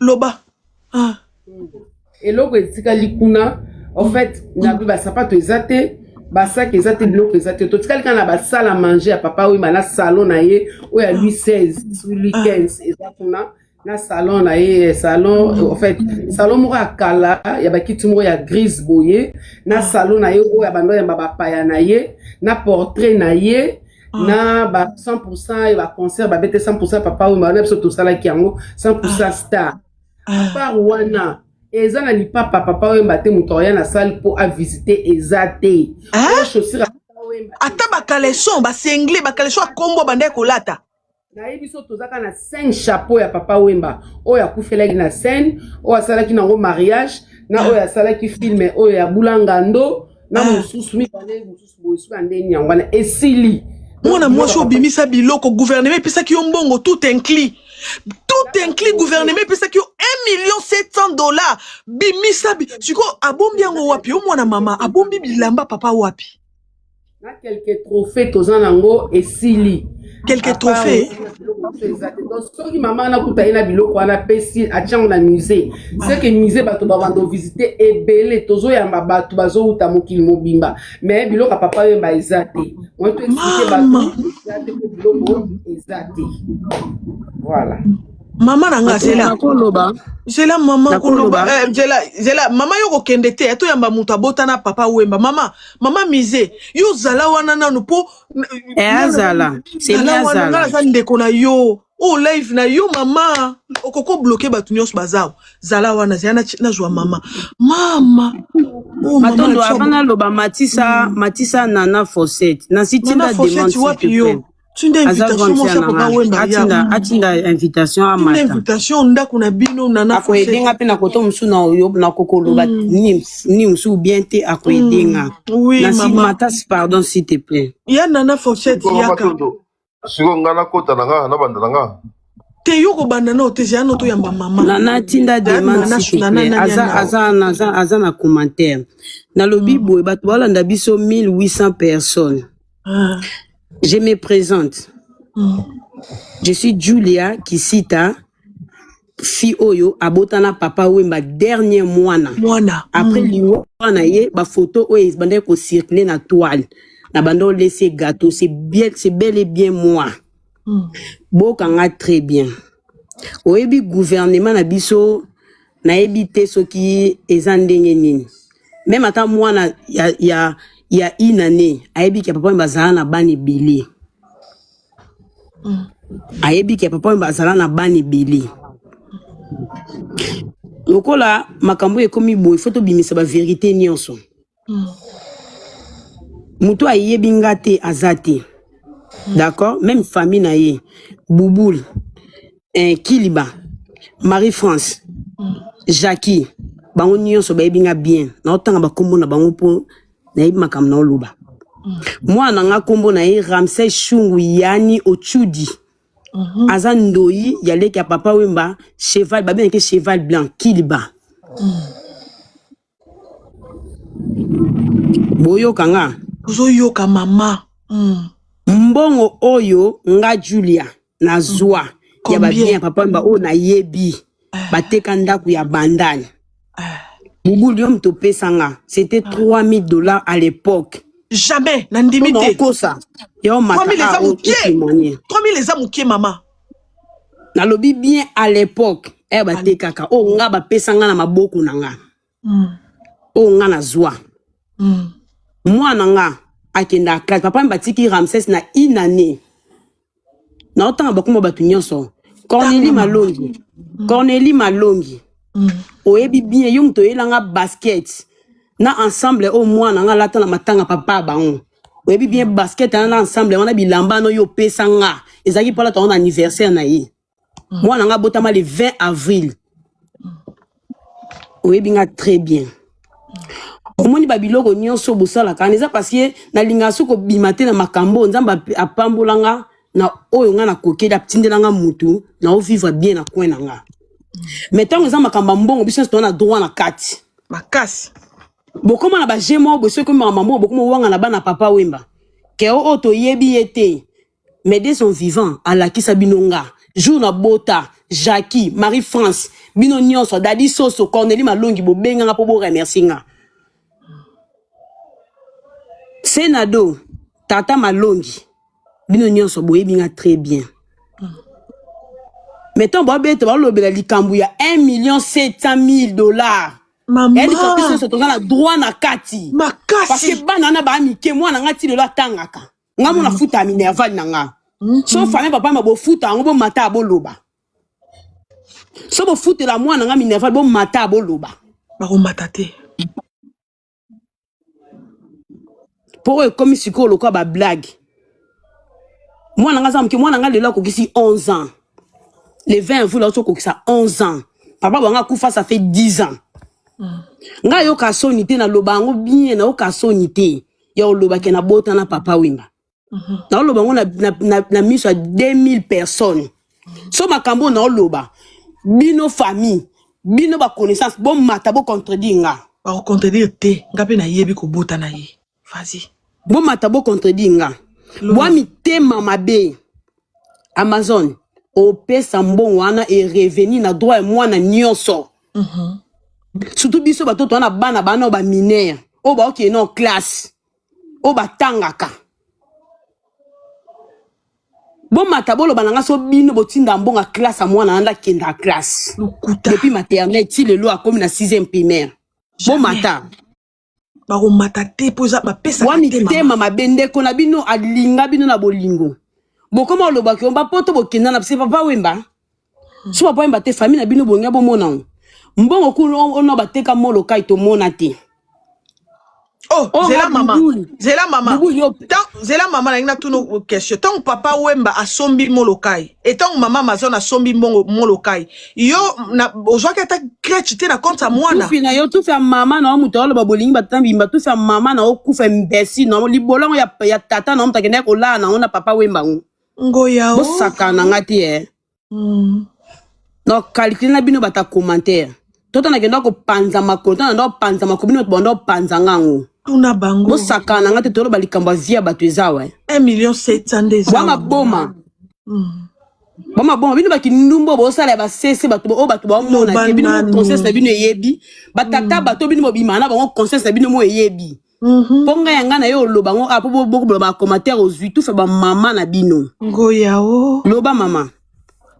Loba. Ah. Et l'autre, en fait, n'a sapato ezate, sac ezate, bloc ezate. Tout cas, quand on a salle à manger à papa, oui, mais salon naie, oui, à lui 16, lui 15, exactement. Na salon naie, salon, en fait, salon moura kala, y a ba kitu moura ya gris boye, na salon naie, oui, à bando ya baba paya naie, na portrait naie. Na ba 100% et ba concert ba bête 100% papa oui ma tout ça là qui yango 100% star par wana eza na li papa papa oui mbate mutoya na salle pour à visiter ezate chaussure ata ba caleçon ba sengle ba caleçon kombo bande kolata na yebiso tozaka na 5 chapeaux ya papa wemba oya kufelaki na scène oya salaki nango mariage na oya salaki film oya bulangando na mususu mi bande mususu boyesu andeni yango na esili. Moi, je suis bimisa biloko gouvernement puis ça qui ont bongo tout inclus. Tout inclus gouvernement puis ça qui ont $1,700,000 bimisa siko abombi yango wapi o mwana mama abombi bilamba papa wapi. Na quelques trophées tozanango esili. Quelques trophées. Donc ce qui maman na kutaina biloko wana pesi atchango na musée. C'est que musée bato ba vando visiter ebele tozo ya bato bazo uta mokili mobimba. Mais biloko papa yemba ezate. On te expliquer bato ezate biloko ezate. Voilà. Maman nanga zela koloba. Zela maman koloba. Zela maman yo kokende te eto yamba muta botana papa wemba. Mama mise yo zala wana nanu po azala. C'est bien azala. Zala ndeko na yo. Oh live na yo mama. Okoko bloquer batu nyos bazao. Zala wana zana na jwa mama. Mama. Oh matondo avana loba Matissa nana Fawcett. Na sitinda demande s'il te plaît. Tu n'as invitation mon cher papa wemba atinda invitation à mata invitation ndako na bino nana akoedenga pe na koto musu na oyo na kokoloba ni musu bien te akoedenga oui na mama pardon s'il te plaît ya nana Fawcett yaka siko ngana kota nanga na banda nanga te yoko banda no te ya no to yamba mama nana tinda demande s'il te plaît aza na commentaire na lobi boy bato balanda biso 1800 personnes. Je me présente. Je suis Julia Kisita, fille Oyo, abotana papa wemba dernier mois. Après l'imoana ye, ba photo oyo bande ko circuler na toile. Na bando laisser gâteau, c'est bel et bien moi. Bokanga très bien. Oyebi gouvernement na biso na ebité soki ezandenge nini. Même ata moi na il y a une année, ayebi ki papa mbazala na bani bili. Ayebi ki papa mbazala na bani bili. Lokola makambo ekomi boy photo bimisa ba vérité nyonso. Muto ayebi ngate azate. D'accord? Même famille na ye. Bouboul, Kiliba, Marie-France, Jackie, bango nyonso ba yebi nga bien. Na otanga ba kombo na bango po na ibi makam na oluba. Moi nanga kombo na ye Ramsey Shungu Yani Ochudi. Azan ndoi yaleki ya papa wemba cheval ba bien que cheval blanc Kiliba. Boyo kanga. Zoyo ka mama. Mbongo oyo nga Julia na zwa ya ba bien papa wemba o na yebi. Bateka ndaku ya bandani. Bouboul to pesanga, c'était $3,000 à l'époque. Jamais, n'indimité. 3,000 les amoukiers. 3,000 les amoukiers, maman. Na lobi bien à l'époque. Bate kaka. Oh, nga ba pesanga na maboko nanga. Oh, nga na zwa. Moi nanga, akenda classe. Papa mbatiki Ramsès na une année. Na otanga bakuma batu nyonso. Cornélie Malongi. Oyebi bien yung to yelanga basket na ensemble au moins nga lata na matanga papa bango oyebi bien basket na ensemble wana bilamba no yo pesanga ezaki pala ton anniversaire na ye moi nga botama le 20 avril oyebi nga très bien omoni babiloko nyonso bosala kaneza parce que na linga soko bimate na makambo nzamba apambolanga na oyo nga na kokeda tindelanga mutu na o vivre bien na coin nga. Mais tant que ça m'a kambambon, biso on a droit na kati. Makasi. Bokoma na ba jemo, boso ko maman, bokoma wanga na bana papa wemba. Ke o to yebi ete. Mais dès son vivant, ala ki sabinonga. Jour na bota, Jackie, Marie-France, bino nyonso, Dadi Soso, Cornélie Malongi, bo benga nga po bo remercier nga. Senado, Tata Malongi, bino nyonso bo ebinga très bien. Mettons, bo bete ba lobela likambu ya $1,700,000. Maman. Elle dit que la droit na kati. Makasi. Parce que banana ba mike moi na ngati le la tangaka. Nga mona futa minerval na nga. So famille papa ma bo futa ngo bo mata bo loba. So bo futa la moi na nga minerval bo mata bo loba. Ba ko matate. Pour eux comme si ko lokwa ba blague. Moi na nga zamke moi na nga le la ko kisi 11 ans. Le 20 vous là ko kisa 11 ans. Papa ba nga kufa ça fait 10 ans. Nga yo kasonité na lobango bien na yo kasonité ya loba ke na bota na papa wimba na lobango na miso à 2000 personnes so makambo na loba bino famille bino ba connaissance bon mata bo contredire nga ba contredire te ngape na yebi ko bota na ye vas-y bon mata bo contredire nga bo mi tema mabe Amazon o pesa mbon wana e revenu na droit moi na nyonso surtout biso bato to na bana bana ba mineur o ba okay non classe o ba tangaka bon matabolo bananga so bino botinda mbonga classe a mwana anda kenda classe depuis maternelle ti lelo a comme na 6e primaire bon mata ba ko matate poza ba pesa wa mitema mabende ko na bino alinga bino na bolingo bokoma loba ke ba poto bokenda na pse papa wemba so papa wemba te famille na bino bonga bo mona mbongo kulo ono bateka moloka ito monate. Oh, zela maman. Zela maman. Zela maman na tuno question. Tant papa wemba a sombi molokai. Et tant maman mazon a sombi molokai. Yo na ozwa ka ta crédité na compte à moi na. Tu fina yo tu fa maman na mutolo babolingi batambi ba tu fa maman na okufa mbesi na libolongo ya tata na mtakene ko la na ona papa wemba ngoya o. Bosaka na ngati No calcule na bino bata commentaire. Tota na kendo ko panza makota na ndo panza makobino bondo panza ngango. Tuna bango. Bo sakana ngate tolo balikamba via batu ezawe. 1,700,000 Bama boma. Bama boma bino bakindumbo bo sala ba sese batu o batu ba mona ke bino conseil na bino yebi. Batata batu bino bimana ba conseil na bino mo yebi. Ponga yanga na yo loba ngo apo bo ba commentaire aux 8 tout fait ba mama na bino. Ngoya o. Loba mama.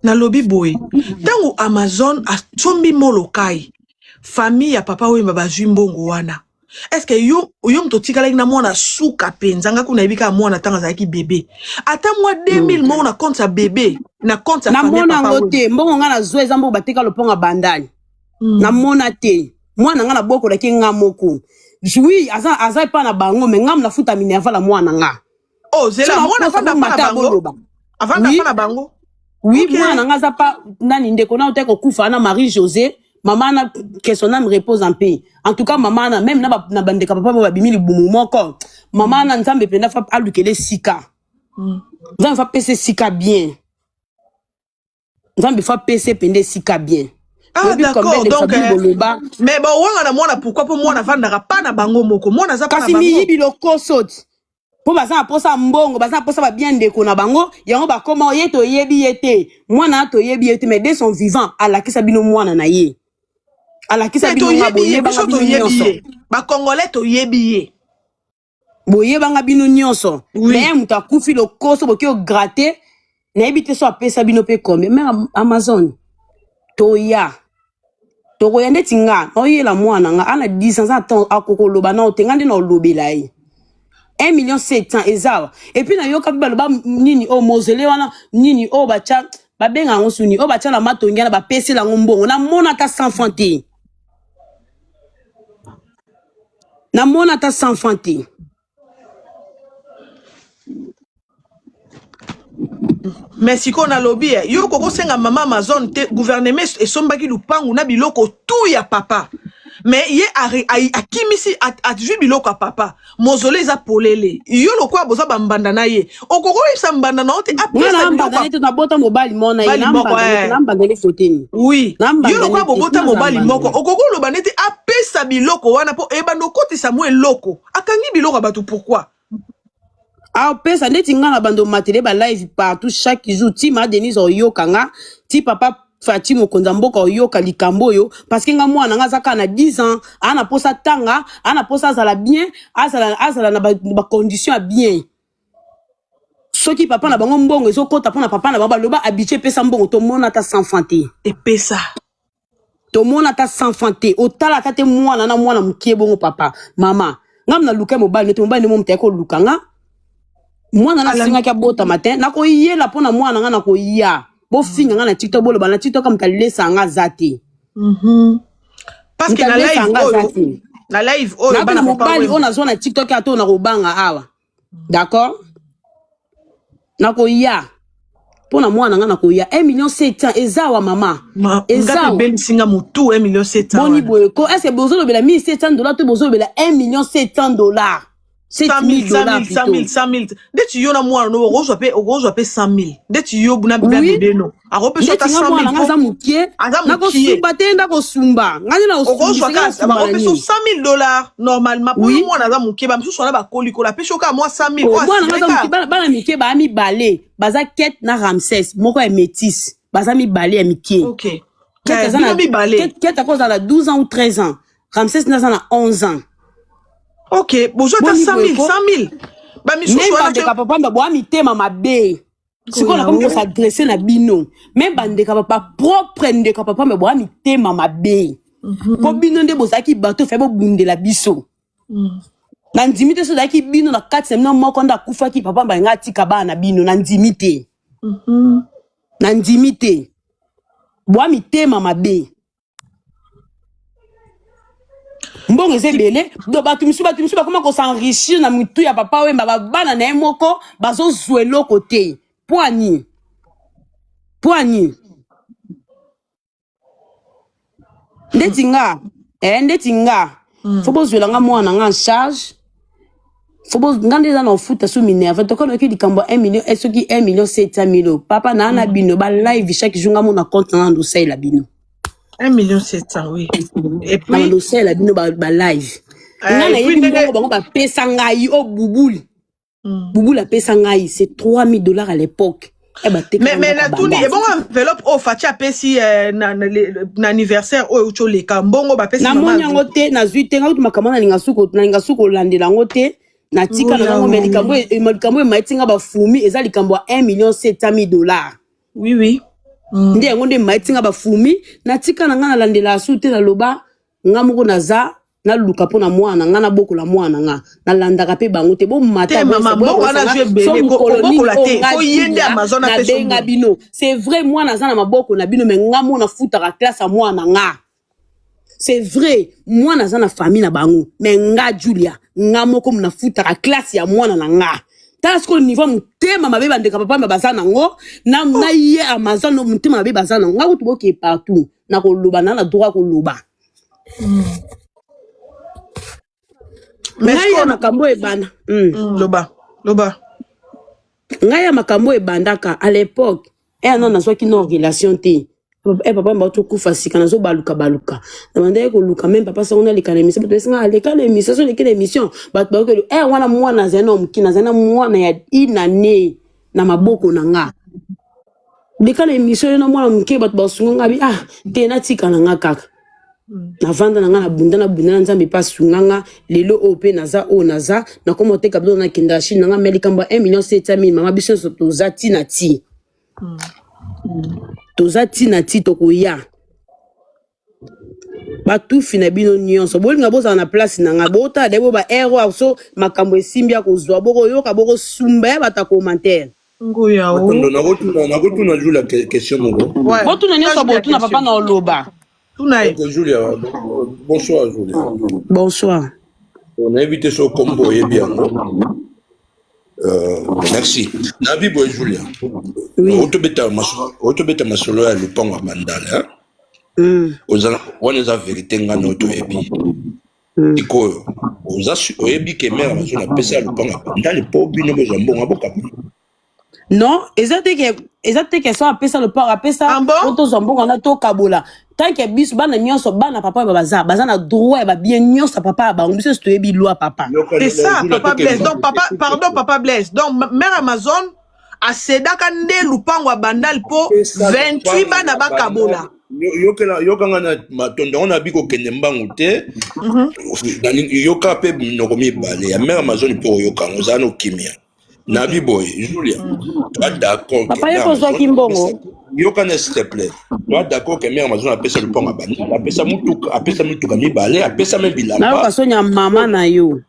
Na lobi boy. Tango Amazon a sombi molokai. Famille ya papa wemba bazwi mbongo wana. Est-ce que yo mtotika like na mwana suka penza nga kuna ibika mwana tanga zaki bébé. Ata mwa 2000 mwana compte sa bébé na compte sa famille papa wemba. Na mona ngote mbongo nga na zo ezambo bateka loponga bandani. Na mona te. Mwana nga na boko la kinga moko. Oui, aza pa na bango mais ngam na futa minerva la mwana nga. Oh, zela mwana fanda pa na bango. Avanda pa na bango. Oui, moi, na ngaza pa nani ndeko na oteko kufa na Marie-José, maman na que son âme repose en paix. En tout cas, maman na même na bandeka papa ba bimili bumu moko. Maman na nzambe penda fa alukele sika. Nzambe fa pese sika bien. Nzambe fa pese pende sika bien. Ah d'accord, donc mais bon wanga na mwana pourquoi pour mwana vandaka pa na bango moko. Mwana za pa na bango. Kasi mi yibi lokosoti. Po baza posa mbongo baza posa ba bien ndeko na bango yango ba koma yeto yebi yete mwana to yebi yete mais dès son vivant ala kisa bino mwana na ye ala kisa bino boye ba yebi ba congolais to yebi ye boye banga bino nyonso mais muta kufi lo koso boki o gratter na ebite so apesa bino pe combien mais Amazon to ya ndeti nga oye la mwana nga ana 10 ans attend akoko loba na otengande na lobela ye 1,700,000 ezawa et puis na yoka baloba nini o mausolée wana nini o bacha babenga ngosuni o bacha la matongia na ba pese la ngombongo na mona ta sans fanté na mona ta sans fanté mais si qu'on a lobby yo koko senga mama Amazon te gouvernement et sombaki lupangu na biloko tout ya papa. Mais ye a kimisi a biloko a papa mausolée za polele yo lokwa boza bambanda na ye okoko isa mbanda na ote apesa mbanda na bota mobali mona ye na mbanda le foteni oui yo lokwa bota mobali moko okoko loba nete apesa biloko wana po ebando koti Samuel loko akangi biloko batu pourquoi ah pesa neti nga na bando matele ba live partout chaque jour ti ma Denise oyokanga ti papa Fati mokonza mboka oyoka likambo yo parce que nga mwana nga zaka na 10 ans ana posa tanga ana posa azala bien azala na ba condition bien soki papa na bango mbongo ezokota pona papa na bango loba habitué pesa mbongo to mona ta sans fanté et pesa to mona ta sans fanté otala tate mwana na mwana mukie bongo papa mama ngam na luka mobile ne mo mteko luka nga mwana na singa kya bota matin na ko yela pona mwana nga na ko ya bo finga nga na TikTok bolo ba na TikTok kam kalesa nga zati parce que na live oyo bana mobali ona zona TikTok ato na robanga awa d'accord na ko ya pona mwana nga na ko ya 1,700,000 ezawa mama ezawa ben singa mutu 1,700,000 boni boye ko est-ce que bozo lobela $1,700 to bozo lobela $1,700,000 100,000 dès tu yona moi no ozo paye 100,000 dès tu yo buna bébé no a repé sur ta 100,000 ngaza mukie na ko sumba tenda ko sumba ngani na ozo ka repé sur $100,000 normalement pour moi na za mukie ba msusu na ba koliko la pesho ka moi 100,000 moi na za mukie bana mukie ba mi balé baza Kate na Ramses moko ya métis baza mi balé ya mukie OK Kate a cause à 12 ans ou 13 ans Ramses na za 11 ans. OK, bonjour ta 100,000. Ba mi même bandeka papa mba boa mitema mabe. Siko na comme s'adresser na bino. Même bandeka papa propre ndeka papa mba boa mitema mabe. Po bino nde bozaki bateau fait bo bundela biso. Na ndimite so daki bino na 4 semaines moko nda kufa ki papa mba ngati kaba na bino na ndimite. Na ndimite. Boa mitema mabe. Mbongo ezebele do batu misu ba comment ko s'enrichir na mutu ya papa we ba bana na moko bazo zwelo côté poani ndetinga faut bo zwela nga mwana nga en charge faut bo ngande za na futa su minerve to kono ki dikambo 1 million est-ce qui 1,700,000 papa na na bino ba live chaque jour nga mona compte na ndo la bino 1,700,000 oui et puis dans le la bino ba live ngana yebi bango ba pesa ngai o bubuli bubuli a pesa ngai c'est $3,000 à l'époque mais na tuni et bon enveloppe o fatia pesi na anniversaire o ucho le kambongo ba pesi na monya ngote na zuite ngautu makamana linga suko landela ngote na tika na ngo melikambo e maitinga ba fumi eza likambo $1,700,000 oui nde ngonde maitinga ba fumi na tika na ngana landela sute na loba ngamoko naza na luka pona mwana ngana boko la mwana nga na landaka pe bango te bo mata maman bon wana je bele ko la te ko yende Amazon na benga bino c'est vrai mwana za na maboko na bino me ngamo na futa ka classe a mwana nga c'est vrai mwana za na famille na bango me nga Julia ngamo ko na futa ka classe ya mwana na nga parce que le niveau mutema mabe bandeka papa mabazana ngo na ye Amazon no mutema mabe bazana nga ko tuboke partout na ko loba na droit ko loba mais ya makambo ebanda loba ngaya makambo ebandaka à l'époque non na soki no relation te papa mba to kufa sika na zo baluka na mandaye ko luka même papa sa on a les émission peut-être nga les cas l'émission sur les émission ba ko wana mwana zeno mkina zena mwana ya inane na maboko na nga les cas l'émission na mwana mke ba sunga bi te na tika na nga kaka na vanda na nga na bunda nzambe pa sunganga lelo ope naza na komo te kabdo na kenda Chine na nga melikamba 1,700,000 mama biso so tozati na ti tokoya batufi na bino nyonso bolinga boza na place na nga bota debo ba ero so makambo esimbi akozwa boko yoka boko sumba ya bata commentaire ngoya o na kotuna Julia question moko botuna nyonso botuna papa na oloba. Julia, bonsoir Julia. Bonsoir. On a invité ce combo et bien. Merci. Nabi boy Julia. Oui. Autobeta masolo ya lupango mandala. On a vérité ngana auto ebi. Iko oza oyebi ke mère mazo na pesa lupango mandala po bino bozo mbonga boka. Non, exactement que ça appelle ça le port appelle ça auto zombo on a to kabola tant que bis bana nyonso bana papa baza na droit ba bien nyonso papa ba on biso to yebi loi papa c'est ça papa Blaise donc papa pardon papa Blaise donc mère Amazon asedaka nde lupango ya bandal po 28 bana bakabola. Yokanga na matondo on a bi ko kende mbangu te. Yoka pe minoko mibale ya mère Amazon po yokanga ozana kimia. Nabi boy, Julia. Toi d'accord. Papa yoko zwa kimbongo. Yokana s'il te plaît. Toi d'accord que mère Amazon appelle ça le pont à bandal. Appelle ça mutuka mibale, appelle ça même bilamba. Na yoka sonya mama na yo.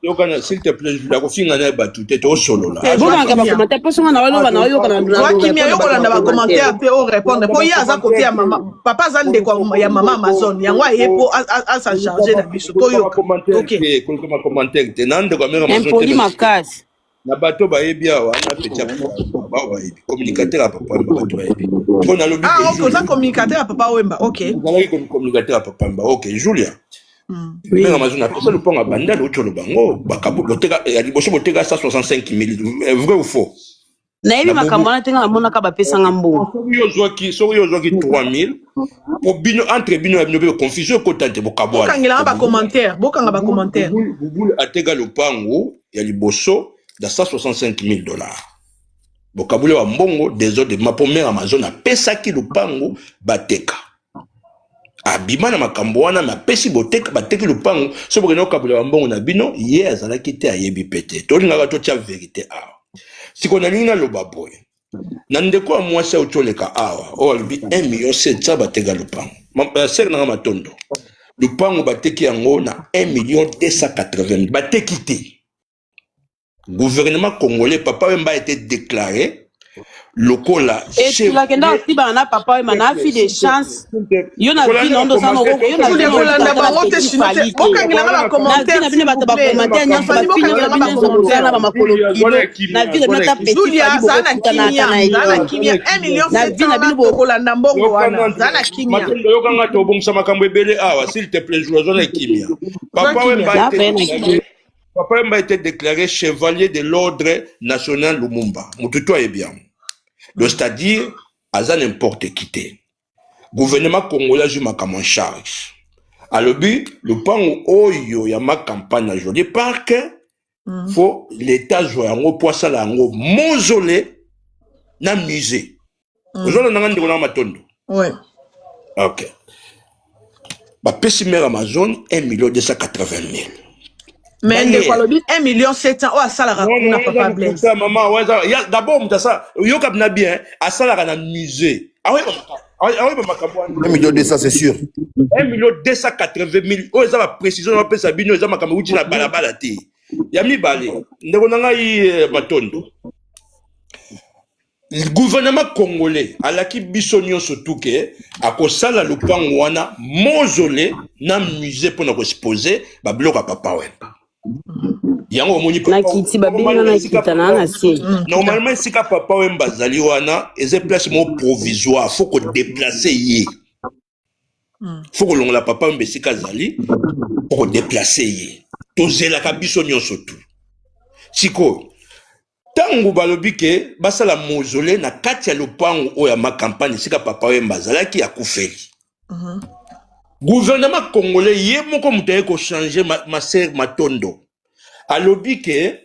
Yokana s'il te plaît, je la kofinga na batu te to solo la. Bona ka ba commentaire parce que na walo na yoka na. Toi kimia yoko na ba commentaire pe o répondre. Po ya za côté ya mama. Papa za ndeko ya mama Amazon. Yango yepo a sa charger na biso. To yoka. OK. Ko commentaire te nande ko mère Amazon. Impoli makasi. Na bato ba yebi awa na petia ba yebi communicateur à papa bato ba yebi. Ko na lobi. Ah OK, ça communicateur à papa Wemba. OK. Voilà ko communicateur à papa Wemba. OK, Julia. Mère Amazon a passé le pont à bandal au cholo bango bakabu boteka ya liboso boteka 165 000 vrai ou faux? Na yebi makambo na tenga na mona ka ba pesa ngambo. So yo zoki 3000 pour bino entre bino ya bino confusion ko tante bokabo. Bokangela ba commentaire, bokanga ba commentaire. Bubul atega le pango ya liboso da 165 000 $. Bokabule wa mbongo désordre ma première Amazon a pesa ki le pango bateka. Abima na makambo wana na pesi boteka bateki le pango so bokeno kabule wa mbongo na bino ye azala kite ayebi pete. To linga to tia vérité a. Sikona linga lo baboy. Na ndeko mwasi utoleka awa o albi 1 million 700 bateka le pango. Ser na matondo. Le pango bateki yango na 1 million 280 bateki te. Gouvernement congolais, Papa Wemba a été déclaré lokola. Et tu l'as qu'un aussi bana Papa Wemba na fi des chances. Yo na vi non do sa no yo na vi na ba ngote sinite. Bokangela ba commentaire. Na vi na ba commentaire nyonso ba fi na ba commentaire na ba makolo kilo. Na vi na ta petit Julia zana kimia 1 million 700 bokolanda mbongo wana. Zana kimia. Matondo yo kanga to bongisa makambo ebele awa s'il te plaît jouer zona kimia. Papa Wemba a été déclaré chevalier de l'ordre national Lumumba. Mututo est bien. C'est-à-dire, à n'importe qui. Gouvernement congolais joue ma en charge. À le but, le pan oyo ya ma campagne aujourd'hui parce que faut l'État jouer en haut pour ça là en haut mausolée na musée. Aujourd'hui on a un développement matondo. Ouais. Ok. Bah pesi mère Amazon 1 280 000. Mais de quoi le dit 1 million 700 oh ça la raconte papa Blaise. Ça maman ouais ça d'abord on ça yo cap na bien à ça la na musée. Ah oui makambo 1 million 200 c'est sûr. 1 million 280 000 oh ça va précision on peut ça bino ça makambo uti na balabala te. Ya mi balé ndeko na ngai matondo. Le gouvernement congolais alaki biso nyonso tuke akosala lupango wana mausolée na musée pour na exposer ba bloka Papa Wemba. Yango moni na kiti babina na kita na sie. Normalement sika Papa Wemba zali wana eze place mo provisoire faut ko déplacer yé. Faut ko longola Papa Wemba sika zali faut ko déplacer yé. Tozela ka biso nyonso tu. Siko tangu balobi ke basala mausolée na kati ya lopango oya ma campagne sika Papa Wemba zalaki ya kufeli. Gouvernement congolais yé moko mutaye ko changer ma sœur matondo. Alobi ke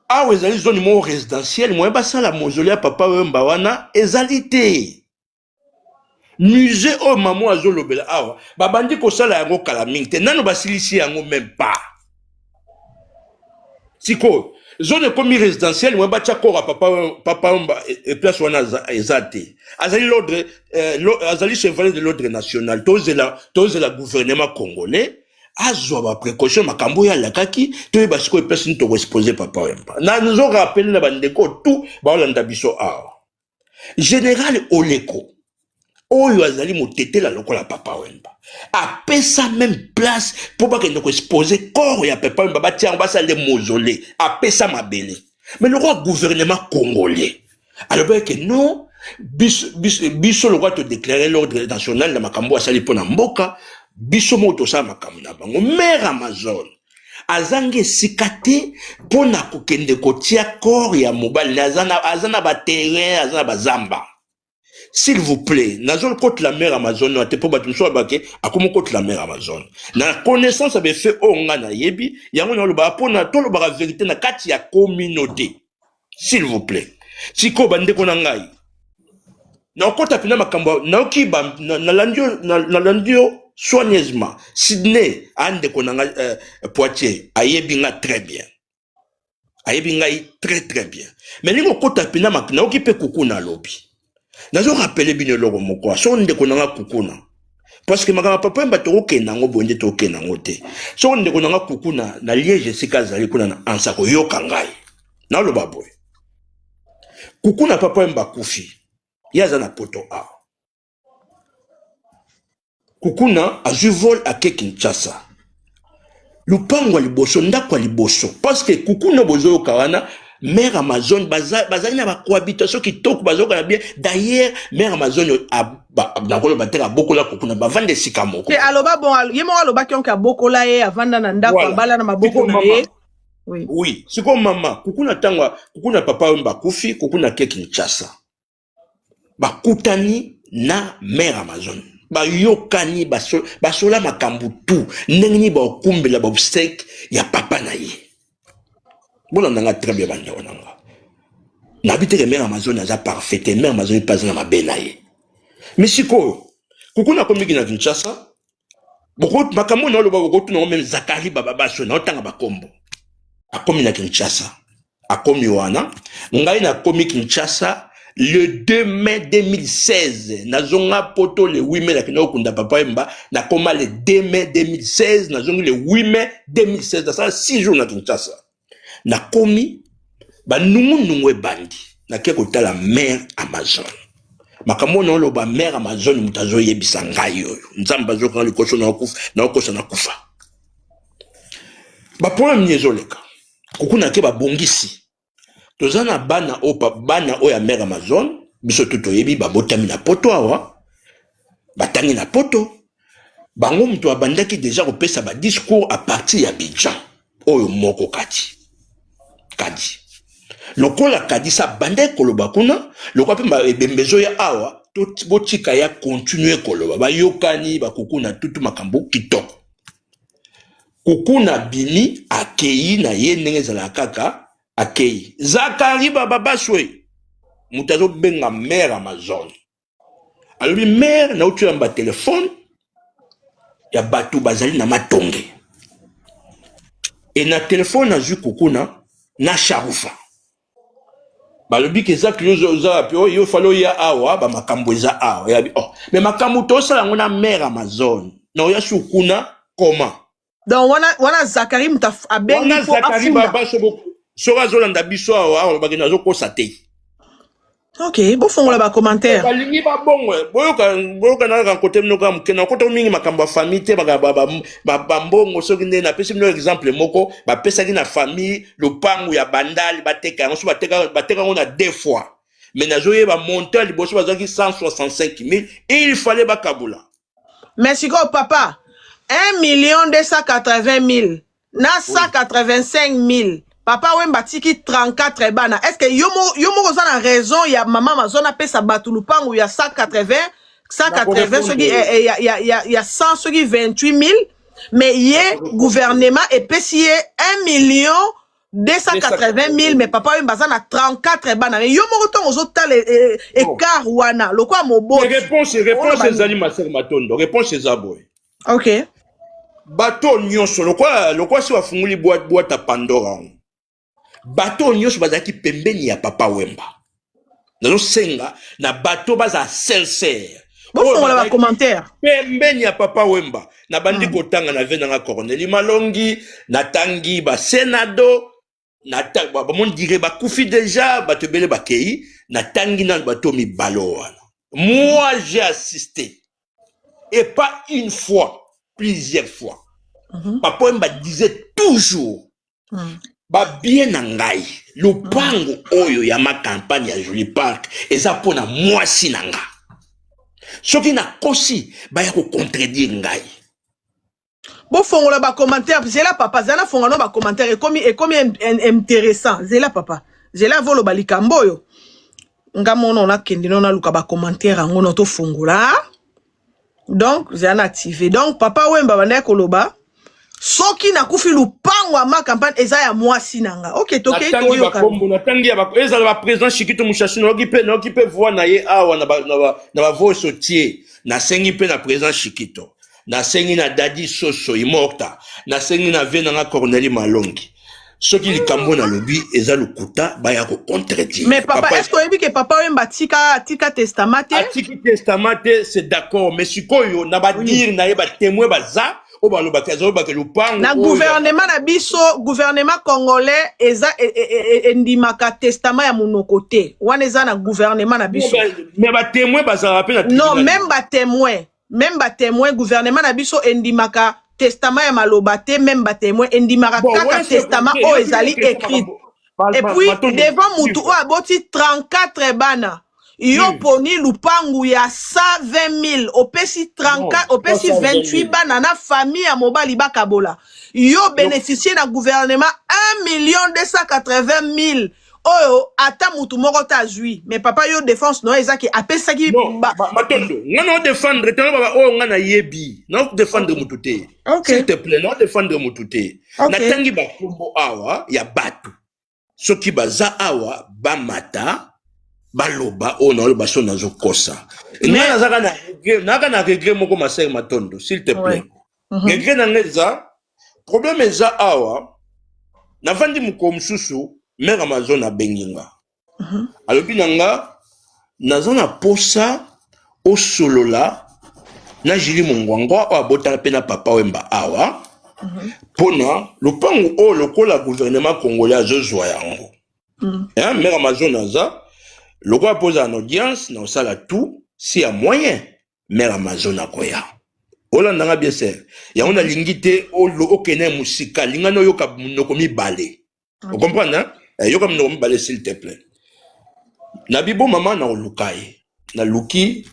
awe ezali zone mo résidentielle mo basala mausolée ya Papa Wemba wana ezali te. Musée o mamo azolobela awa babandi ko sala yango kala mingi te nano basilisi yango même pas. Siko zone comme résidentielle mo batia kora Papa Wemba et place wana ezate. Azali l'ordre azali chevalier de l'ordre national tozela gouvernement congolais azwa ba précaution makambo ya lakaki to ba siko place ni to exposer Papa Wemba. Na nous on rappelle na bandeko tout ba olanda biso awa. Général Oleko oyo azali motetela lokola Papa Wemba. Apesa même place pour pas que nous exposer corps ya Papa Wemba batia ba sale mausolée. Apesa mabele. Mais le roi gouvernement congolais. Alors que non biso le roi te déclarer l'ordre national na makambo asali pona mboka. Biso moto sa makambo na bango mère Amazon azange sikate pona kokende kotia corps ya mobali azana ba terrain azana ba zamba. S'il vous plaît, nazol contre la mère Amazon na te po batumso bake akomo contre la mère Amazon na connaissance avait fait onga na yebi yango na lo ba pona to lo ba vérité na kati ya communauté. S'il vous plaît, Siko bandeko na ngai. Na okota pina makambo na okiba na landio soigneusement. Sydney andeko na ngai Poitiers ayebi nga très bien. Ayebi ngai très bien. Mais ningo okota pina na okipe kukuna lobi. Nazo rappeler bino logo moko. So ndeko na nga kukuna. Parce que makama papa mba toke nango bonde toke nango te. So ndeko na nga kukuna na Liège sika zali kuna na ansako yoka ngai. Na lo baboy. Kukuna papa mba kufi. Yaza na poto a. Kukuna azui vol ake Kinshasa. Lupango liboso ndako liboso. Parce que kukuna bozo kawana mère Amazon bazali na ba cohabitation kitoko bazoka na bien. D'ailleurs mère Amazon nakolo bateka bokola kukuna bavande sika moko. Et aloba bon yemo aloba ki onka bokola ye avanda na ndako abala na maboko na ye. Oui. Oui, siko mama kukuna tangwa kukuna papa wemba kufi kukuna ke Kinshasa. Bakutani na mère Amazon. Bayokani basola makambu tu ndengini ba okumbela ba obsèque ya papa na ye. Bona nanga très bien banda onanga. Nabite ke mère Amazon aza parfaite, mère Amazon pas na mabena ye. Mais siko kukuna komiki na Kinshasa. Boko makambo na loba boko tu na même Zakari baba baso na otanga bakombo. Akomi na Kinshasa. Akomi wana ngai na komi Kinshasa le 2 mai 2016 nazonga poto le 8 mai na kina okunda papa emba na koma le 2 mai 2016 nazongi le 8 mai 2016 na ça 6 jours na Kinshasa na komi ba nungu ebandi na ke kotala mère Amazon makambo na loba mère Amazon mutazo yebisa ngai yoyo nzamba zo kan likoso na okufa na okosa na kufa ba problème nyezoleka kukuna ke ba bongisi tozana bana oya mère Amazon biso toto yebi babotami na poto awa batangi na poto bango mtu abandaki déjà kopesa ba discours à partir ya Abidjan oyo moko kati lokola kadi sa bande koloba kuna lokola pe ebembezo ya awa to botika ya continuer koloba bayokani bakukuna tutu makambo kitoko kukuna bini akei na ye ndenge zala kaka akei Zakari baba baswe mutazo benga mère Amazon alobi mère na utu yamba téléphone ya batu bazali na matonge et na téléphone na zu kukuna na sharufa balobi ke Zakari za pio yo falo ya awa ba makambo za awa ya oh mais makambo to sala ngona mère Amazon na ya shukuna comment donc wana Zakari muta abengi fo Zakari baba sora zolanda biso awa bakena zo kosate. OK, bo fongola ba commentaire. Balingi ba bongwe, boyoka na côté mnoka mukena côté mingi makambo famille te ba mbongo soki nde na pesi mino exemple moko ba pesa ki na famille lopangu ya bandali bateka ngo so bateka ngo na 2 fois. Mais na joye ba monter liboso bazaki 165 000 et il fallait ba kabula. Merci go papa. 1 280 000 na 185 000. Papa wemba tiki 34 bana. Est-ce que yomo koza na raison ya maman Amazon a pesa batulupangu ya 180 soki ya 100 soki 28 000 mais ye gouvernement et pesi 1 280 000 mais papa wemba za na 34 bana. Mais yomo koton ozo tale écart wana lokwa mobo. Réponse ezali maser matondo. Réponse ezaboy. OK. Bato nyonso lokwa si wafunguli boîte à Pandora. Bato nyonso bazaki pembeni ya papa wemba. Nazo senga na bato baza sincère. Bon fongola ba commentaire. Pembeni ya papa wemba na bandi kotanga na vena nga Corneli Malongi na tangi ba Senado na ba mon dire ba kufi déjà bato bele ba kei na tangi na bato mi balo wana. Moi j'ai assisté et pas une fois, plusieurs fois. Papa wemba disait toujours ba bien ngai lupango oyo ya ma campagne ya Julie Park eza pona mwasi nanga soki na kosi ba ya ko contredire ngai bo fongola ba commentaire zela papa zana fongola ba commentaire et comme intéressant zela papa zela volo ba likambo yo ngamono na kendino na luka ba commentaire ngono to fongola donc zana activé donc papa wemba bana koloba soki nakufi lupango ya ma campagne eza ya mwasi nanga. OK, toke natangi bakombo natangi ya bako ezala ba président Chikito Mushashi noki pe voix na ye awa na ba voice otie na sengi pe na président Chikito na sengi na Dadi Soso Imorta na sengi na Venanga Corneli Malongi soki likambo na lobi eza lukuta ba ya ko contredire. Mais papa est-ce que oyebi que papa wemba tika testament atiki testament c'est d'accord mais sikoyo na ba dire na ye ba témoin baza o ba lo ba kazo ba ke lupango na gouvernement na biso gouvernement congolais eza endimaka testament ya monoko te wana eza na gouvernement na biso mais ba témoin baza pe na non même ba témoin gouvernement na biso endimaka testament ya maloba te même ba témoin endimaka kaka testament o ezali écrit et puis devant mutu o aboti 34 bana yo poni lupangu ya 120 000 opesi 34 opesi 28 bana na famille ya mobali bakabola yo bénéficier na gouvernement 1 280 000 oyo ata mutu moko ta zui mais papa yo défense no ezaki apesaki matondo ngana défendre tano baba o ngana yebi na défendre mutu te s'il te plaît na défendre mutu te na tangi ba kombo awa ya batu soki baza awa ba mata baloba o na loba so nazo kosa ngana zaka na regret moko masere matondo s'il te plaît regret na ngeza problème eza awa na vandi muko mususu mère Amazon a benginga. Alobi nanga nazana posa o solola na jili mongwangwa o abota pena papa wemba awa pona lupangu o lokola gouvernement congolais azozwa yango. Mère Amazon aza loko posa en audience na osala tout si a moyen mère Amazon akoya. Olanda nga bien ser. Ya on a lingité o okene musika lingano yoka munoko mibale. Vous comprenez hein? Yo comme nous balé s'il te plaît. Na bibo maman na olukai. Na luki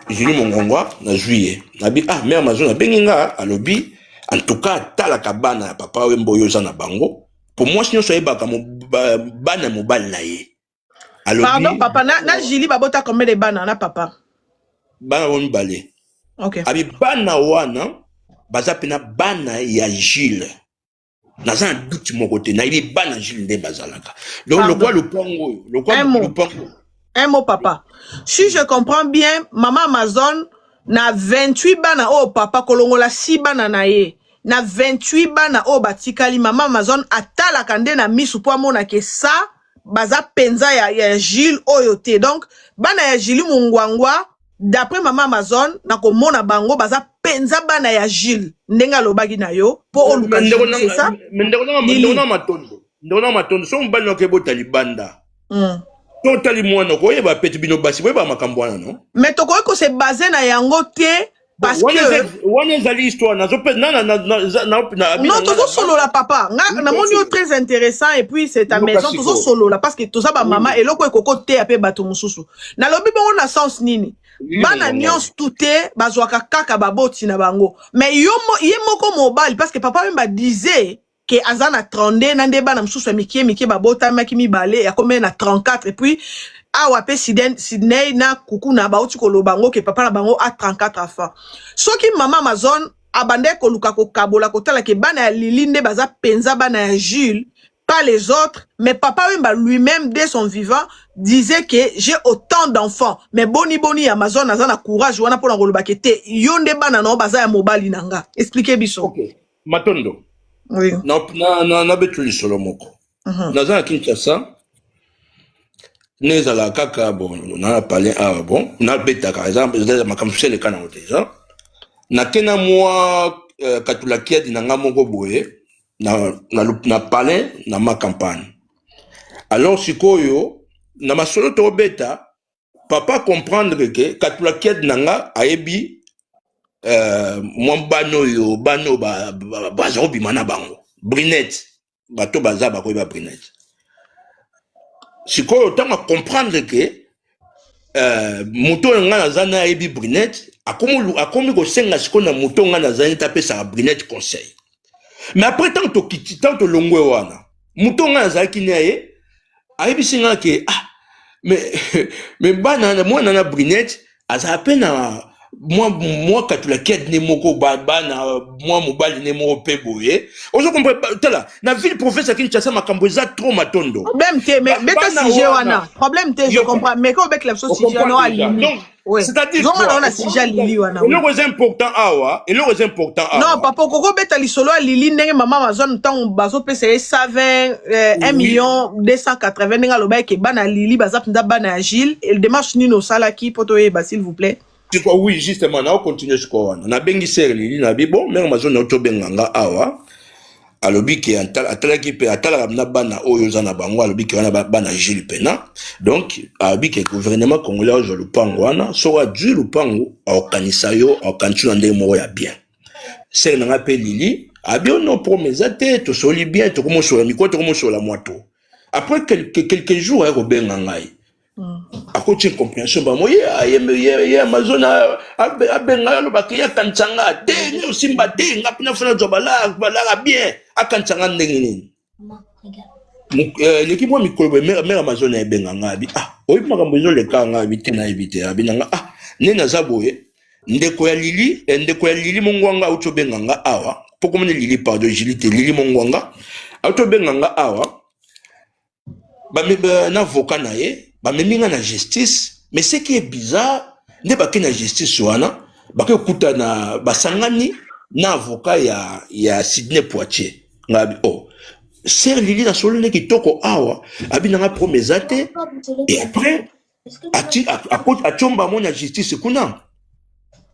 jili mongongwa na juillet. Na bi mère Amazon na benginga alobi en tout cas tala kabana papa wembo yo za na bango. Pour moi sinon soyez baka bana mobile na ye. Alobi pardon papa na jili babota combien de bana na papa? Bana won balé. OK. Abi bana wana baza pena bana ya Gilles. Dans un doute mon côté, na il bana Gilles de bazalaka. Donc le quoi le pongo, un mot papa. Si je comprends bien, maman Amazon na 28 bana o papa kolongola 6 bana na ye. Na 28 bana o batikali maman Amazon atala kande na misu po mona ke sa baza penza ya Gilles oyote. Donc bana ya Gilles mungwangwa d'après maman Amazon na komona bango baza penza bana ya Gilles ndenga lobaki na yo po oluka c'est ça ndona matondo so mbano ke botali banda to tali mwana ko yeba peti bino basi ba makambo wana no mais to ko se basé na yango te parce que wana ezali histoire na zo pe na non toujours solo la papa na moni très intéressant et puis c'est ta maison toujours solo la parce que tout ça ba maman et loko ekoko te ape bato mususu na lobi bongo na sens nini bana nyons touté bazwaka kaka baboti na bango mais yo moko mobile parce que papa même ba disait que azana 32 na nde bana mususu mikie babota maki mibale ya combien na 34 et puis awa pe Sydney na kuku na bauti kolobango ke papa na bango a 34 enfants soki mama Amazon abande koluka ko kabola kotala ke bana ya Lilinde baza penza bana ya Jules pas les autres, mais papa lui-même dès son vivant disait que j'ai autant d'enfants mais boni Amazon azana courage wana pona koloba ke te yonde bana no baza ya mobali nanga expliquez biso. OK matondo oui na betuli solo moko nazana Kinshasa nezala kaka bon na parler bon na beta par exemple ma kamfusele kana déjà na kena moi katula kia dinanga moko boye na parler na ma campagne alors sikoyo na masolo to beta papa comprendre que katula kia dinanga ayebi moi bano bazo bimana bango Brinette bato baza ba ko ba Brinette sikoyo tanga comprendre que moto nga nazana ebi Brinette akomi ko senga sikoyo na moto nga nazana tapé sa Brinette conseil mais après tant to longwe wana moto nga nazana kinaye ayebi singa ke mais bana na mwana na Brinette aza pe na moi quand tu la quête nemoko bana moi mobali nemoko peboye ozo comprendre tala na ville province Kinshasa makambo eza trop matondo problème te mais beta sujet wana problème te je comprends mais ko bec la chose sujet wana alini ouais c'est-à-dire quoi on a sujet lili wana le plus important awa et le plus important awa non papa koko beta lisolo lili ndenge mama Amazon tant bazo pesa 120 1 million 280 ndenge loba ke bana lili bazap nda bana agile et démarche nino sala ki poto yeba s'il vous plaît. Oui, justement, on continue ce qu'on a. On a bengi serli, na bon, mais on a zone auto benganga awa. Alobi ki atala ki pe atala na bana oyo zana bango alobi ki wana bana Gilles Pena. Donc alobi ki gouvernement congolais ojo lupango wana so wa du lupango okanisa yo okantu ndé mo ya bien. C'est na pe lili, abi on promesa te to soli bien to komo so la miko to komo so la moito. Après quelques jours ya benganga ai. À côté de compréhension, bah moi, Amazon a benga le bakia kanchanga, deng aussi mbate, ngapina fana jobala, bala bien, a kanchanga ndengini. L'équipe moi mikolo mère Amazon a benga ngabi. Ah, oyi makambozo le kanga habité na habité, abinanga ah, nena zaboye, ndeko ya lili mongwanga uto benga nga awa, poko mene lili pardon, jilite lili mongwanga, auto benga nga awa, ba na avocat na ye. Bah mais na justice mais ce qui est bizarre ne ba na justice wana ba ke kuta na basangani na avocat ya Sidney Poitier ngabi oh ser lili na solo ne kitoko awa abina nga promesate et après a chomba mo na justice kuna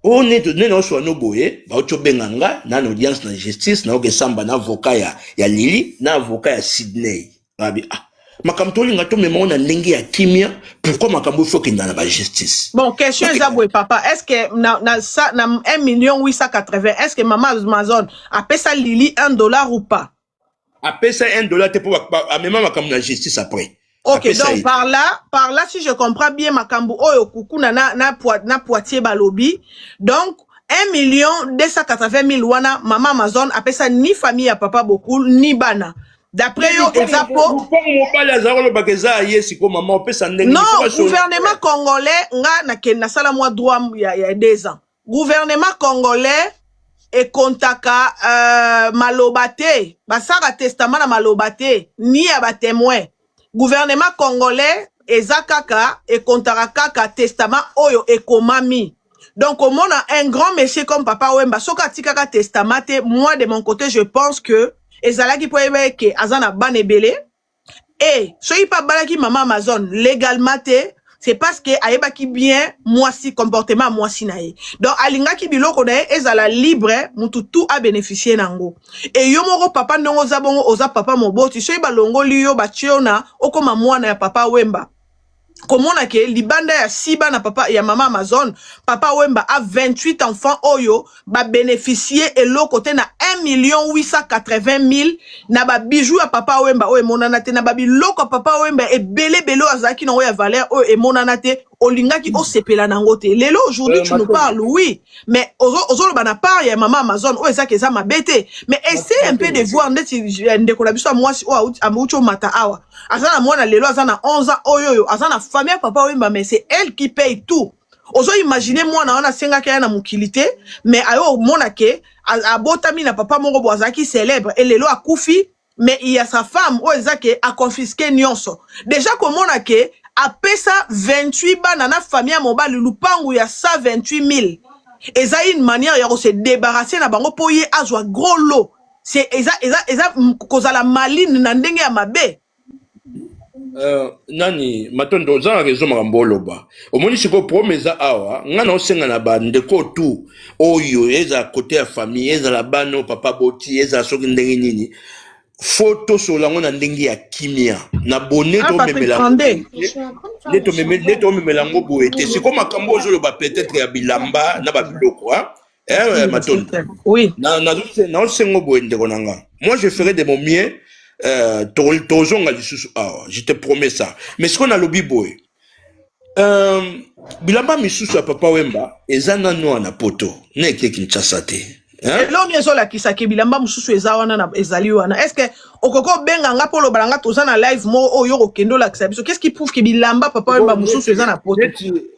on est donné no so no boye ba ocho benganga na audience na justice na oke samba na avocat ya lili na avocat ya Sidney ngabi ah makambo linga mais on a ndenge ya kimia pourquoi makambo faut qu'il na ba justice bon question ezabwe papa est-ce que na 1 million 880 est-ce que maman Amazon a payé ça lili $1 ou pas a payé ça $1 te pour a même makambo na justice après OK donc par là si je comprends bien makambo oyo kuku na Poitiers balobi donc 1 million 280 000 wana maman Amazon a payé ça ni famille à papa beaucoup ni bana. D'après yo, Ezapo. Non, gouvernement congolais, na sala moi droit il y a 2 ans. Gouvernement congolais et kontaka malobate, basara testament na malobate, ni aba témoin. Gouvernement congolais ezakaka et kontaka kaka testament oyo ekomami. Donc au monde un grand monsieur comme papa Wemba soka tikaka testament, moi de mon côté je pense que ezalaki po yebeke azana banebele et soki pa balaki maman Amazon légalement c'est parce que ayebaki bien moi si comportement moi si nae donc alingaki biloko na ezala libre mutu tout a bénéficier nango et yo moko papa ndongo zabongo oza papa moboti soki balongo liyo bachiona okoma mwana ya papa Wemba komona ke libanda ya siba na papa ya maman Amazon papa Wemba a 28 enfants oyo ba bénéficier elo côté na 1 880 000 na ba bijoux ya papa Wemba oyo monana te na ba biloko papa Wemba e belé azaki na oyo valeur oyo e monana te olingaki o sepela nango te lelo aujourd'hui tu nous parles oui mais ozo ba na part ya maman Amazon oyo ezaki eza mabete mais essaie un peu de voir ndeti ndeko na biso moi o amucho mata awa azana mwana lelo azana 11 ans oyo azana famille papa Wemba mais c'est elle qui paye tout. Ozo imaginer moi na ona senga kaya na mukilité mais ayo mona ke abotami na papa moko boazaki célèbre et lelo akufi mais il y a sa femme oezake a confisqué nyonso. Déjà komona ke a pesa 28 bana na famille mobali lupangu ya 128 000. Eza une manière ya se débarrasser na bango po ye azwa gros lot. C'est eza kozala maline na ndenge ya mabe. Nani matondo za raison makambo loba omoni siko promesa awa ngana osenga na bandeko tu oyo eza côté ya famille eza la bano papa boti eza soki ndenge nini photo solango na ndenge ya kimia na boneto memela neto memela ngo boete siko makambo ozo loba peut-être ya bilamba na ba biloko matondo oui na osengo boende konanga moi je ferai de mon mieux je te promets ça mais ce qu'on a lobby boy bilamba misusu ya papa Wemba ezana no na poto na ke Kinshasa te lo miezo la kisaki bilamba mususu eza wana na ezali wana est-ce que okoko benga nga polo balanga toza na live mo oyo okendo la kisabiso qu'est-ce qui prouve que bilamba papa Wemba mususu eza na poto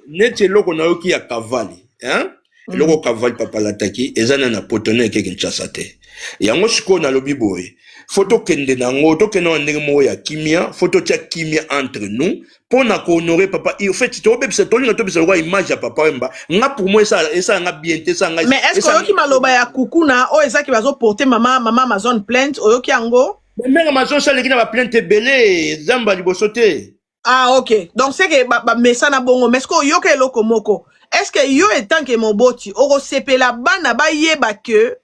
neti loko na yoki ya kavali hein eloko kavali papa lataki ezana na potone ke Kinshasa te yango siko na lobi boy photo kende nango to kende ndenge mo ya kimia photo tia kimia entre nous pour na ko honorer papa et au fait tu obé c'est tolinga to bisa image ya papa Wemba nga pour moi ça nga bien te ça nga mais est-ce que yoki maloba ya kukuna o ezaki bazo porter mama Amazon plainte oyoki yango mais Amazon ça leki na ba plainte belé zamba liboso te. Ah ok donc c'est que ba mesa na bongo mais est-ce que yoki eloko moko est-ce que yo etant que moboti oko sepela bana ba yeba que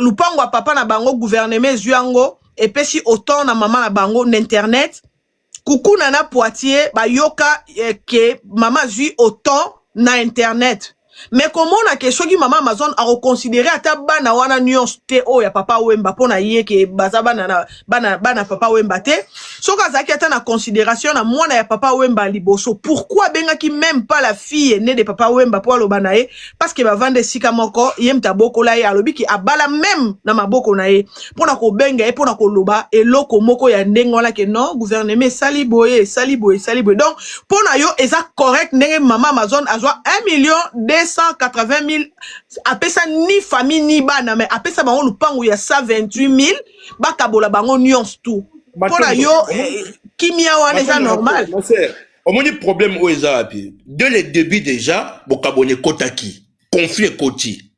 lupango a papa na bango gouvernement zuango et pesi autant na maman na bango n'internet kukuna na Poitiers ba yoka que maman zui autant na internet mais comment na question qui maman Amazon a reconsidéré ata bana wana nuance te o ya papa Wemba pona yé ke baza bana papa Wemba te soka zaki ata na considération na mwana ya papa Wemba liboso pourquoi benga ki même pas la fille née de papa Wemba po lo banae parce que ba vande sika moko yem taboko la ya lobi ki abala même na maboko na ye pona ko benga e pona ko loba eloko moko ya ndengo la ke non gouvernement sali boye donc pona yo eza correct ndenge maman Amazon a joa 1,280,000 après ça ni famille ni bana mais après ça bango lupango ya 128,000 bakabola bango nuance tout pona yo kimia wana eza normal au moins problème au ezapi dès le début déjà bokabone kotaki conflit koti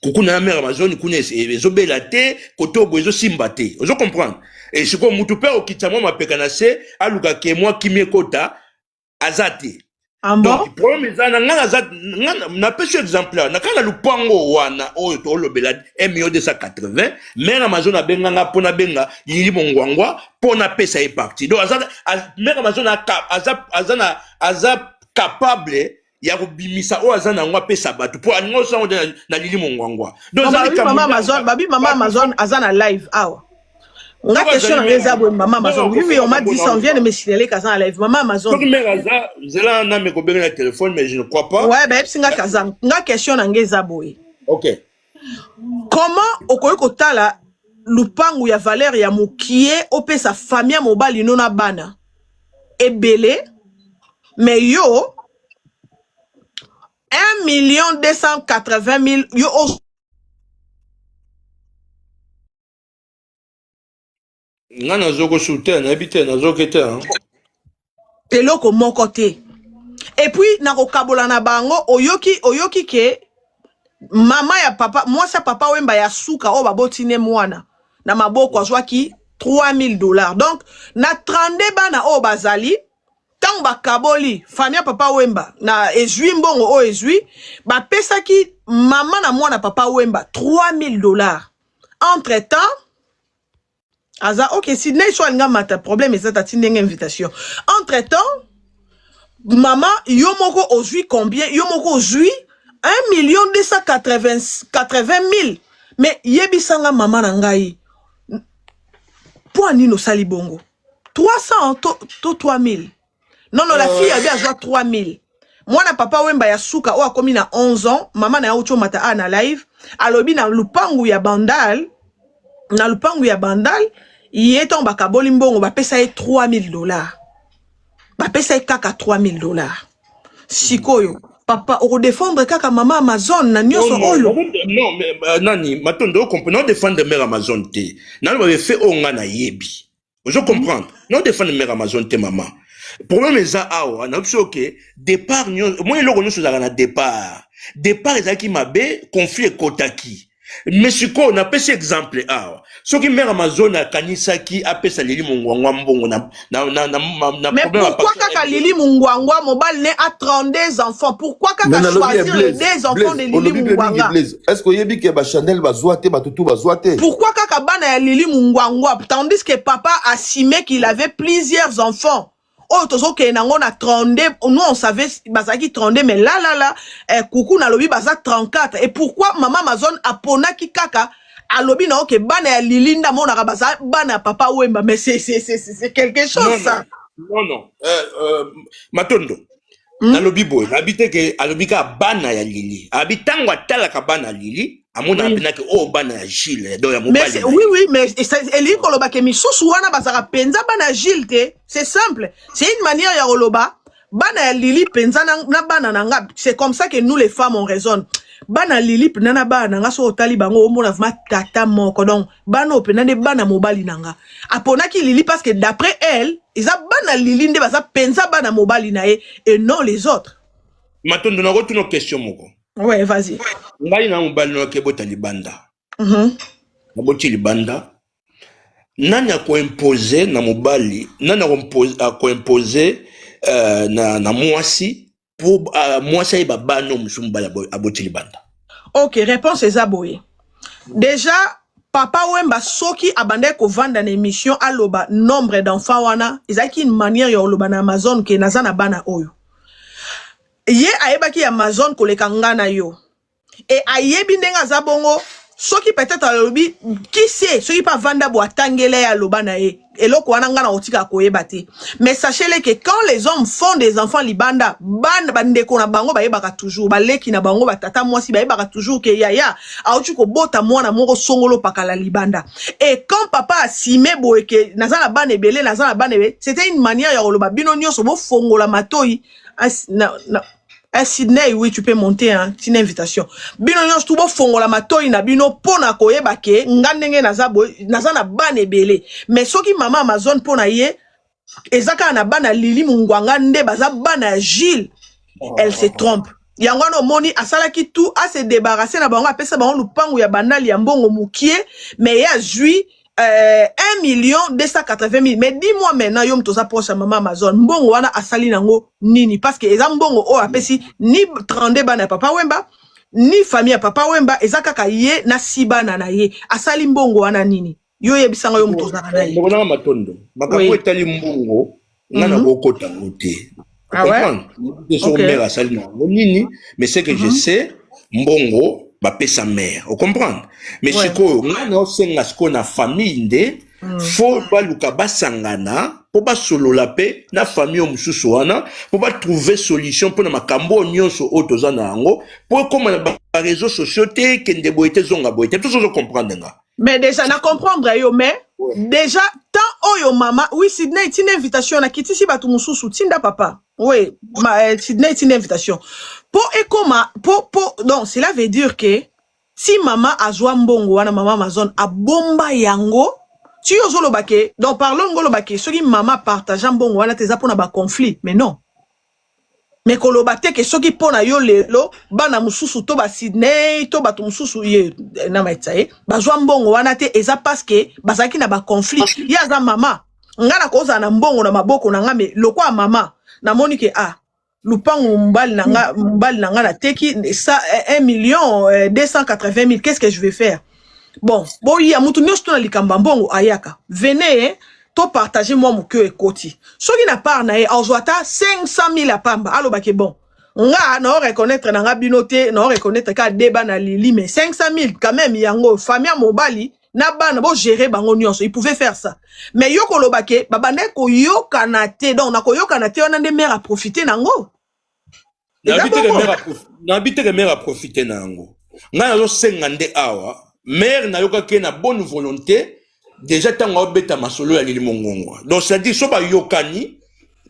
kukuna na mère Amazon kuna ezobela te koto bozo simba te ozo comprendre et je comme mutu père okitamo mapeka na se aluka ke moi kimie kota azati. Donc problème ezana na pêche exemplaire na kana lupango wana oyo to lobela 1,280 mère Amazon abenganga pona benga yili mongwangwa pona pesa est parti donc mère Amazon aza capable ya kubimisa o azana ngwa pesa batu pour alingo sango na lili mongwangwa donc mama Amazon azana live awa on a question dans les abos maman Amazon oui on m'a dit ça on vient de me signaler qu'azan live maman Amazon donc mère aza zela na me ko benga téléphone mais je ne crois pas ouais ben singa kazan nga question dans les abos OK comment okoyo kotala lupangu ya valeur ya mukie ope sa famille mobile inona bana ebele mais yo 1,280,000 yo ngana zoko souter na habité na zokete hein eloko moko te et puis na kokabola na bango oyoki ke mama ya papa moi sa papa Wemba ya suka o babotine mwana na maboko azwaki $3,000 donc na 32 bana o bazali tant bakaboli famille papa Wemba na ezui mbongo o ezui ba pesaki mama na mwana papa Wemba $3,000 entre temps aza ok si ne soit nga mata problème est ça tindenge invitation entre temps maman yo moko ozui combien yo moko ozui 1,280,000 mais yebisanga mama na ngai pour nino sali bongo 300 to 3,000 non la fille a bien 3,000 moi na papa Wemba ya suka o akomi na 11 ans maman na ucho mata na live alobi na lupangu ya bandal yeton bakaboli mbongo ba pesa ye $3,000 ba pesa ye kaka $3,000 sikoyo papa o défendre kaka maman Amazon na nyoso oyo non mais nani matondo comprendre défendre mère Amazon te nani ba fait onga na yebi je comprendre non défendre mère Amazon te maman problème est ça awa na option que départ moi eloko nyoso za na départ ezaki mabe conflit kotaki mais siko na pesi exemple awa soki mère Amazon a kanisaki apesa lili mongwangwa mbongo na mais pourquoi kaka lili mongwangwa mobile ne a 32 enfants pourquoi kaka choisir les 2 enfants de lili mongwangwa est-ce que yebi ke ba Chanel bazoate batutu bazoate pourquoi kaka bana ya lili mongwangwa tandis que papa assumait qu'il avait plusieurs enfants. Oh, tozo ke nango na 32, nous on savait bazaki 32 mais là kuku na lobi baza 34 et pourquoi maman Amazon apona ki kaka alobi na oke bana ya lilinda mona ka baza bana papa Wemba mais c'est quelque chose non, ça non matondo na lobi boy habite ke alobi ka bana ya lili habitango atala ka bana lili amona pena ke o bana ya Gilles donc ya mobile oui mais eli koloba ke misusu wana bazaka penza bana Gilles te c'est simple c'est une manière ya koloba bana ya lili penza na bana nanga c'est comme ça que nous les femmes on raisonne bana lili penana bana nga so otali bango omona vraiment tata moko donc bana penane bana mobali nanga apona ki lili parce que d'après elle ils a bana lili nde baza penza bana mobali na ye et non les autres. Matondo na rotu no question moko. Ouais, vas-y. Ngai na mobali no kebota libanda. Na boti libanda. Nani a ko imposer na mobali, nani a ko imposer na mwasi pour mwasi iba bano msumbala aboti libanda. OK, réponse ezaboye. Déjà papa Wemba soki abande ko vendre na émission aloba nombre d'enfants wana, ezaki une manière ya oloba na Amazon ke nazana bana oyo. Ye ayebaki Amazon koleka ngana yo. Et ayebi ndenga za bongo soki peut-être alobi qui sait soki pas vanda bo atangele ya loba na ye eloko wana ngana otika koyeba te. Mais sachez-le que quand les hommes font des enfants libanda banda bandeko na bango bayebaka toujours baleki na bango batata mwasi bayebaka toujours que yaya auti ko bota mwana moko songolo pakala libanda. Et quand papa a simé boye ke nazala bane belé nazala bane be c'était une manière ya loba bino nyonso bo fongola matoi à Sydney, oui, tu peux monter, hein. C'est une invitation. Bino nyons tout bo fongo la matoi na bino pona koyeba ke ngandenge naza na bane belé. Mais soki mama Amazon pona ye ezaka na bana Lili mungwanga nde baza bana Gilles. Elle se trompe. Yango no moni asala ki tout a se débarrasser na bango apesa bango lupangu ya banali ya mbongo mukie mais ya jui 1,280,000. Mais dis-moi maintenant, yom toza poche maman Amazon. Mbongo wana asali nango nini? Parce que eza mbongo o apesi ni 32 bana papa Wemba, ni famille papa Wemba, eza kaka ye na sibana na ye. Asali mbongo wana nini? Yo yebisanga yom toza na ye. Mbongo na matondo. Makapo etali mbongo, ngana bokota ngote. Ah ouais? Okay. Asali nango nini? Mais c'est que je sais, mbongo bapé sa mère, vous comprenez? Mais si on a na famille nde, faut pas luka basangana, pour pas solo la paix, na famille omususu wana, pour pas trouver solution pour na makambo nyonso otozana ango, pour comme na réseaux sociaux te kende boité zonga boité, tout ça je comprends nga. Mais déjà na comprendre yo mais déjà tant oyo mama, oui Sydney c'est une invitation na kiti si batu mususu tinda papa. Oui, Sydney c'est une invitation. Donc, cela veut dire que si maman a joué mbongo wana maman Amazon a bomba yango, si yo zolo bake, donc parlons ngolo bake, ce qui maman partage mbongo wana teza pona ba conflit, mais non. Mais kolo bate que ce qui pona yo lelo, bana mususu to ba Sydney, to ba to mususu ye na maitsae, ba joué mbongo wana te eza parce que bazaki na ba conflit. Ya za mama, ngana koza na mbongo na maboko na ngame, lokwa mama, na monike lupangu mbali nanga na teki 1,280,000. Qu'est-ce que je vais faire? Bon ya mutu nyonso na likamba mbongo ayaka. Venez to partager moi mon cœur et koti. Soki na part na ye ozwata 500,000 apamba. Alo bake bon. Nga na reconnaître nanga binote, na reconnaître ka débat na lili mais 500,000 quand même yango famille mobali na bana bo gérer bango nyonso. Il pouvait faire ça. Mais yo kolobake babande ko yokana te donc na ko yokana te on a des mères à profiter nango. N'habite les mères à profiter nango. Nga yo sengande awa, mère na yoka ke na bonne volonté, déjà tango obeta masolo ya lili mongongo. Donc ça dit so ba yokani,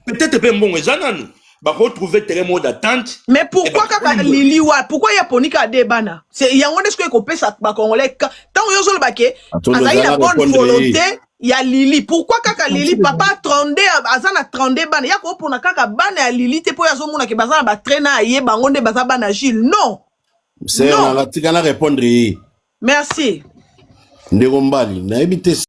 peut-être pe mbongo ezananu, ba retrouver terrain mode d'attente. Mais pourquoi kaka lili wa, pourquoi ya ponika de bana? C'est yango nesko ko pesa ba congolais tant yo zo bake, azali la bonne volonté. Ya Lili, pourquoi kaka Lili papa 32 azana 32 bana ya ko pona kaka bana ya Lili te po ya zo mona ke bazana ba traîner aye bango nde bazana bana Gilles non c'est on la tika na répondre. Merci Ndeko mbali na ebite